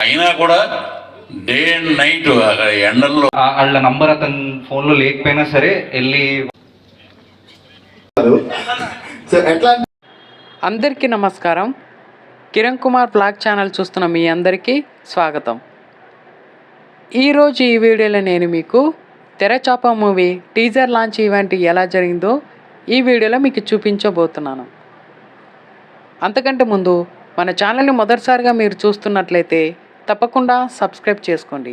అయినా కూడా day and night అక్కడ ఎండల్లో వాళ్ళ నంబర్ అతని ఫోన్లో లేకపోయినా సరే వెళ్ళి. అందరికీ నమస్కారం. కిరణ్ కుమార్ బ్లాగ్ ఛానల్ చూస్తున్న మీ అందరికీ స్వాగతం. ఈరోజు ఈ వీడియోలో నేను మీకు తెరచాప మూవీ టీజర్ లాంచ్ ఈవెంట్ ఎలా జరిగిందో ఈ వీడియోలో మీకు చూపించబోతున్నాను. అంతకంటే ముందు మన ఛానల్ని మొదటిసారిగా మీరు చూస్తున్నట్లయితే తప్పకుండా సబ్స్క్రైబ్ చేసుకోండి.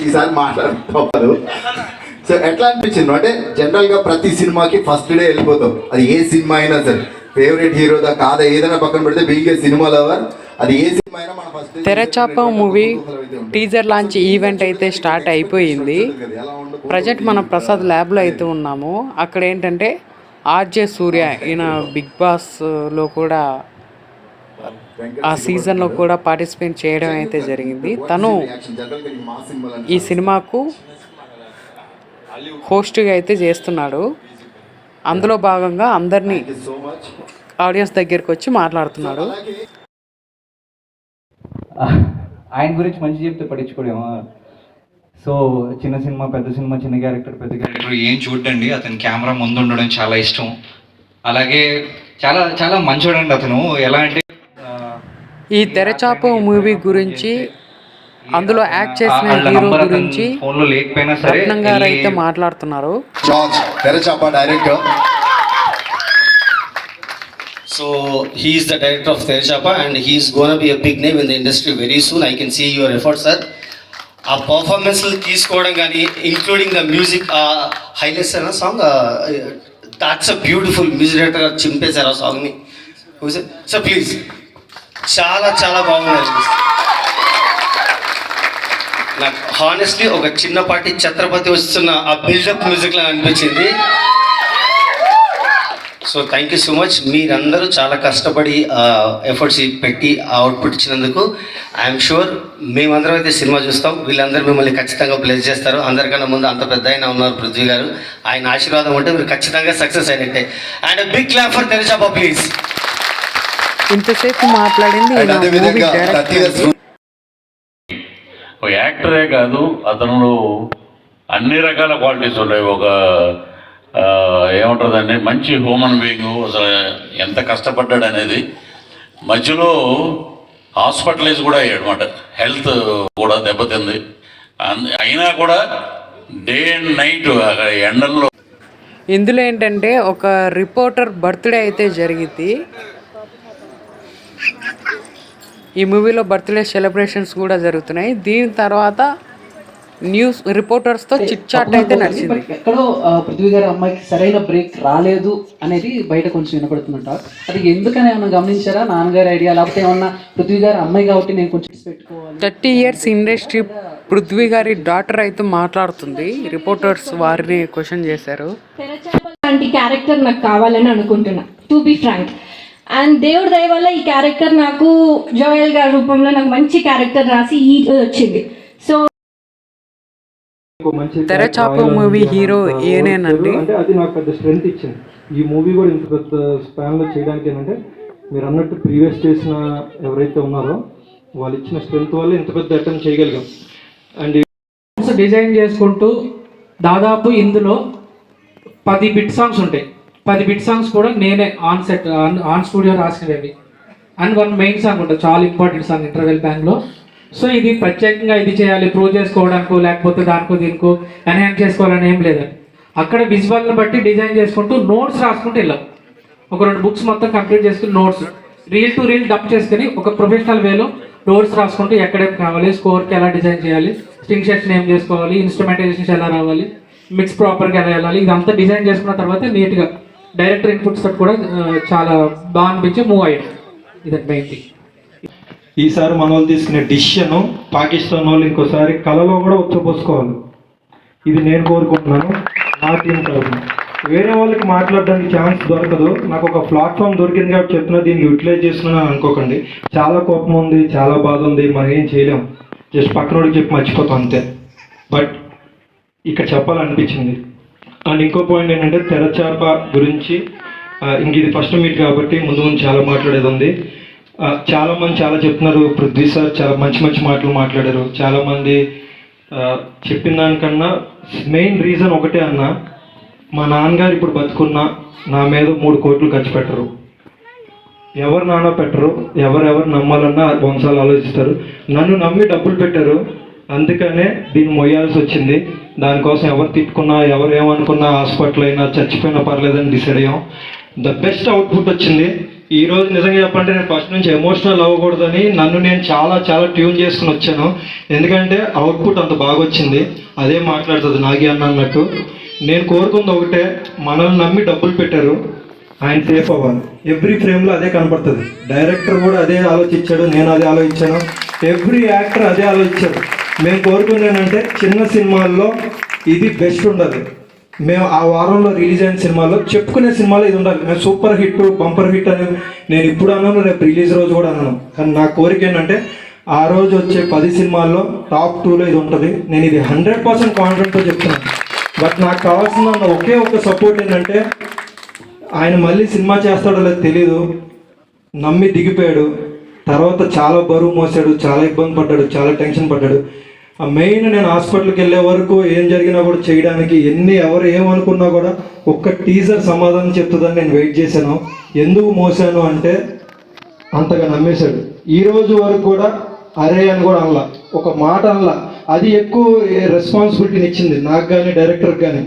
ఈసారి మాట్లాడదు. సో ఎట్లా అనిపించింది అంటే జనరల్ గా ప్రతి సినిమాకి ఫస్ట్ డే వెళ్ళిపోతాం. అది ఏ సినిమా అయినా సరే, ఫేవరెట్ హీరోదా కాదా ఏదైనా పక్కన పెడితే బీయింగ్ ఏ సినిమా లవర్, అది ఏ సినిమా అయినా మన first Terachapa movie teaser launch event అయితే స్టార్ట్ అయిపోయింది. ప్రజెంట్ మనం ప్రసాద్ ల్యాబ్లో అయితే ఉన్నాము. అక్కడ ఏంటంటే ఆర్జే సూర్య, ఈయన బిగ్ బాస్లో కూడా ఆ సీజన్లో కూడా పార్టిసిపేట్ చేయడం అయితే జరిగింది. తను ఈ సినిమాకు హోస్ట్గా అయితే చేస్తున్నాడు. అందులో భాగంగా అందరినీ ఆడియన్స్ దగ్గరికి వచ్చి మాట్లాడుతున్నాడు. ఆయన గురించి మంచి చెప్తే పట్టించుకోడేమో. సో చిన్న సినిమా పెద్ద సినిమా, చిన్న క్యారెక్టర్ పెద్ద క్యారెక్టర్ ఏం చూడండి, అతని కెమెరా ముందు ఉండడం చాలా ఇష్టం. అలాగే చాలా చాలా మంచోడండి అతను. ఎలా అంటే ఈ తెరచాప మూవీ గురించి, అందులో యాక్ట్ చేసిన హీరో గురించి ఫోన్లో లేకపోయినా సరే రత్నం గారు అయితే మాట్లాడుతున్నారు. తెరచాప director. So he is the director of Terchapa and he is going to be a big name in the industry very soon. I can see your efforts, sir. A performance తీసుకోవడం కానీ, including the music, highlights అన్న song, that's a beautiful music director చింపేశారు ఆ సాంగ్ని. So please, చాలా చాలా బాగుంది. నాకు honestly ఒక చిన్నపాటి ఛత్రపతి వస్తున్న ఆ బిల్డప్ మ్యూజిక్లా అనిపించింది. So thank you so much. మీరందరూ చాలా కష్టపడి ఎఫర్ట్స్ పెట్టి అవుట్పుట్ ఇచ్చినందుకు ఐఎమ్ షూర్ మేమందరం అయితే సినిమా చూస్తాం. వీళ్ళందరూ మిమ్మల్ని ఖచ్చితంగా బ్లెస్ చేస్తారు. అందరికన్నా ముందు అంత పెద్ద ఆయన ఉన్నారు పృథ్వీ గారు. ఆయన ఆశీర్వాదం ఉంటే మీరు ఖచ్చితంగా సక్సెస్ అయినట్టే. And big clap for Terachapa please. ఇంతసేపు మాట్లాడింది ఒక యాక్టరే కాదు, అతనిలో అన్ని రకాల క్వాలిటీస్ ఉన్నాయి. ఒక ఏముంటుందండి, మంచి హ్యూమన్ బీయింగ్, అసలు ఎంత కష్టపడ్డాడు అనేది. మధ్యలో హాస్పిటలైజ్ కూడా అయ్యాడు అనమాట. హెల్త్ కూడా దెబ్బతింది. అయినా కూడా డే అండ్ నైట్ అక్కడ ఎండల్లో. ఇందులో ఏంటంటే ఒక రిపోర్టర్ బర్త్డే అయితే జరిగింది. ఈ మూవీలో బర్త్డే సెలబ్రేషన్స్ కూడా జరుగుతున్నాయి. దీని తర్వాత న్యూస్ రిపోర్టర్స్తో చిట్ చాట్ అయితే నడిచింది. ఎక్కడో పృథ్వీ గారి అమ్మాయికి సరైన బ్రేక్ రాలేదు అనేది బయట కొంచెం వినపడుతుందంట. అది ఎందుకని ఏమన్నా గమనించారా? నాన్నగారి ఐడియా, లేకపోతే ఏమన్నా పృథ్వీ గారి అమ్మాయి కాబట్టి నేను కొంచెం పెట్టుకోవాలి. 30 years ఇండస్ట్రీ పృథ్వీ గారి డాటర్ అయితే మాట్లాడుతుంది. రిపోర్టర్స్ వారిని క్వశ్చన్ చేశారు. లాంటి క్యారెక్టర్ నాకు కావాలని అనుకుంటున్నా, టు బి ఫ్రాంక్. అండ్ దేవుడి దయ వల్ల ఈ క్యారెక్టర్ నాకు జోయల్ గారి రూపంలో నాకు మంచి క్యారెక్టర్ రాసి ఈ వచ్చింది. సో తెరచాప మూవీ హీరో ఏనేనండి. అంటే అది నాకు పెద్ద స్ట్రెంత్ ఇచ్చింది. ఈ మూవీ కూడా ఇంత పెద్ద స్పాన్లో చేయడానికి ఏంటంటే మీరు అన్నట్టు ప్రీవియస్ చేసిన ఎవరైతే ఉన్నారో వాళ్ళు ఇచ్చిన స్ట్రెంత్ వల్ల ఇంత పెద్ద అటెంప్ట్ చేయగలిగాం. అండ్ డిజైన్ చేసుకుంటూ దాదాపు ఇందులో 10 బిట్ సాంగ్స్ ఉంటాయి. 10 బిట్ సాంగ్స్ కూడా నేనే ఆన్ స్టూడియో రాసినవి. అండ్ 1 మెయిన్ సాంగ్ ఉంటుంది, చాలా ఇంపార్టెంట్ సాంగ్, ఇంటర్వెల్ బ్యాంగ్లో. సో ఇది ప్రత్యేకంగా ఇది చేయాలి ప్రూవ్ చేసుకోవడానికో లేకపోతే దానికో దీనికో ఎన్హాన్స్ చేసుకోవాలని ఏం లేదండి. అక్కడ విజువల్ని బట్టి డిజైన్ చేసుకుంటూ నోట్స్ రాసుకుంటూ వెళ్ళాం. ఒక 2 బుక్స్ మొత్తం కంప్లీట్ చేసుకుని నోట్స్ రీల్ టు రీల్ డప్ చేసుకుని ఒక ప్రొఫెషనల్ వేలో నోట్స్ రాసుకుంటూ ఎక్కడేం కావాలి, స్కోర్కి ఎలా డిజైన్ చేయాలి, స్ట్రింగ్ సెక్షన్ ఏం చేసుకోవాలి, ఇన్స్ట్రుమెంటైజేషన్స్ ఎలా రావాలి, మిక్స్ ప్రాపర్గా ఎలా వెళ్ళాలి, ఇదంతా డిజైన్ చేసుకున్న తర్వాత నీట్గా డైరెక్టర్ ఇన్పుట్స్ తోటి కూడా చాలా బాగా అనిపించి మూవ్ అయ్యాం. ఇది మెయిన్ థింగ్. ఈసారి మన వాళ్ళు తీసుకునే డిసిషన్ పాకిస్తాన్ వాళ్ళు ఇంకోసారి కళలో కూడా వచ్చపోసుకోవాలి. ఇది నేను కోరుకుంటున్నాను నా టీం తరఫున. వేరే వాళ్ళకి మాట్లాడడానికి ఛాన్స్ దొరకదు. నాకు ఒక ప్లాట్ఫామ్ దొరికింది కాబట్టి చెప్తున్నా, దీన్ని యూటిలైజ్ చేస్తున్నాను అనుకోకండి. చాలా కోపం ఉంది, చాలా బాధ ఉంది, మనం ఏం చేయలేం. జస్ట్ పక్కనోడికి చెప్పి మర్చిపోతాం అంతే. బట్ ఇక్కడ చెప్పాలనిపించింది. అండ్ ఇంకో పాయింట్ ఏంటంటే తెరచాప గురించి ఇంక ఇది ఫస్ట్ మీట్ కాబట్టి ముందు ముందు చాలా మాట్లాడేది ఉంది. చాలామంది చాలా చెప్తున్నారు, పృథ్వీ సార్ చాలా మంచి మంచి మాటలు మాట్లాడారు. చాలామంది చెప్పిన దానికన్నా మెయిన్ రీజన్ ఒకటే అన్న, మా నాన్నగారు ఇప్పుడు బతుకున్నా నా మీద 3 కోట్లు ఖర్చు పెట్టరు. ఎవరు నాన్న పెట్టరు, ఎవరెవరు నమ్మాలన్నా వంశాలు ఆలోచిస్తారు. నన్ను నమ్మి డబ్బులు పెట్టారు, అందుకనే దీన్ని మొయ్యాల్సి వచ్చింది. దానికోసం ఎవరు తిట్టుకున్నా ఎవరు ఏమనుకున్నా హాస్పిటల్ అయినా చచ్చిపోయినా పర్లేదని డిసైడ్ అయ్యాం. ద బెస్ట్ అవుట్పుట్ వచ్చింది. ఈరోజు నిజంగా చెప్పంటే నేను ఫస్ట్ నుంచి ఎమోషనల్ అవ్వకూడదని నన్ను నేను చాలా చాలా ట్యూన్ చేసుకుని వచ్చాను. ఎందుకంటే అవుట్పుట్ అంత బాగా వచ్చింది. అదే మాట్లాడుతుంది నాగి అన్న అన్నట్టు. నేను కోరుకుంది ఒకటే, మనల్ని నమ్మి డబ్బులు పెట్టారు, ఆయన సేఫ్ అవ్వాలి. ఎవ్రీ ఫ్రేమ్లో అదే కనపడుతుంది. డైరెక్టర్ కూడా అదే ఆలోచించాడు, నేను అదే ఆలోచించాను, ఎవ్రీ యాక్టర్ అదే ఆలోచించాడు. మేము కోరుకుంది ఏంటంటే చిన్న సినిమాల్లో ఇది బెస్ట్ ఉండాలి. మేము ఆ వారంలో రిలీజ్ అయిన సినిమాలో చెప్పుకునే సినిమాలో ఇది ఉండాలి. మేము సూపర్ హిట్ బంపర్ హిట్ అని నేను ఇప్పుడు అన్నాను, రేపు రిలీజ్ రోజు కూడా అన్నాను. కానీ నా కోరిక ఏంటంటే ఆ రోజు వచ్చే 10 సినిమాల్లో టాప్ 2లో ఇది ఉంటుంది. నేను ఇది 100% కాన్ఫిడెంట్తో చెప్తున్నాను. బట్ నాకు కావాల్సిన ఒకే ఒక సపోర్ట్ ఏంటంటే ఆయన మళ్ళీ సినిమా చేస్తాడో లేదో తెలీదు, నమ్మి దిగిపోయాడు. తర్వాత చాలా బరువు మోసాడు, చాలా ఇబ్బంది పడ్డాడు, చాలా టెన్షన్ పడ్డాడు. ఆ మెయిన్ నేను హాస్పిటల్కి వెళ్ళే వరకు ఏం జరిగినా కూడా చేయడానికి ఎవరు ఏమనుకున్నా కూడా ఒక్క టీజర్ సమాధానం చెప్తుందని నేను వెయిట్ చేశాను. ఎందుకు మోసాను అంటే అంతగా నమ్మేశాడు. ఈ రోజు వరకు కూడా అరే అని కూడా అనలా, ఒక మాట అనలా. అది ఎక్కువ రెస్పాన్సిబిలిటీని ఇచ్చింది నాకు కానీ డైరెక్టర్కి కానీ.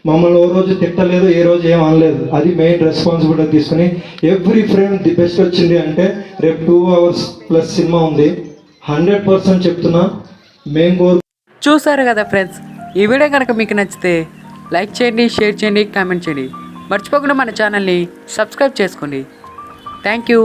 మమ్మల్ని ఓ రోజు తిట్టలేదు, ఏ రోజు ఏం అనలేదు. అది మెయిన్ రెస్పాన్సిబిలిటీ తీసుకుని ఎవ్రీ ఫ్రేమ్ ది బెస్ట్ వచ్చింది. అంటే రేపు 2 hours ప్లస్ సినిమా ఉంది. 100% చెప్తున్నా. మేము చూసారు కదా ఫ్రెండ్స్, ఈ వీడియో కనుక మీకు నచ్చితే లైక్ చేయండి, షేర్ చేయండి, కామెంట్ చేయండి. మర్చిపోకుండా మన ఛానల్ని సబ్స్క్రైబ్ చేసుకోండి. Thank you.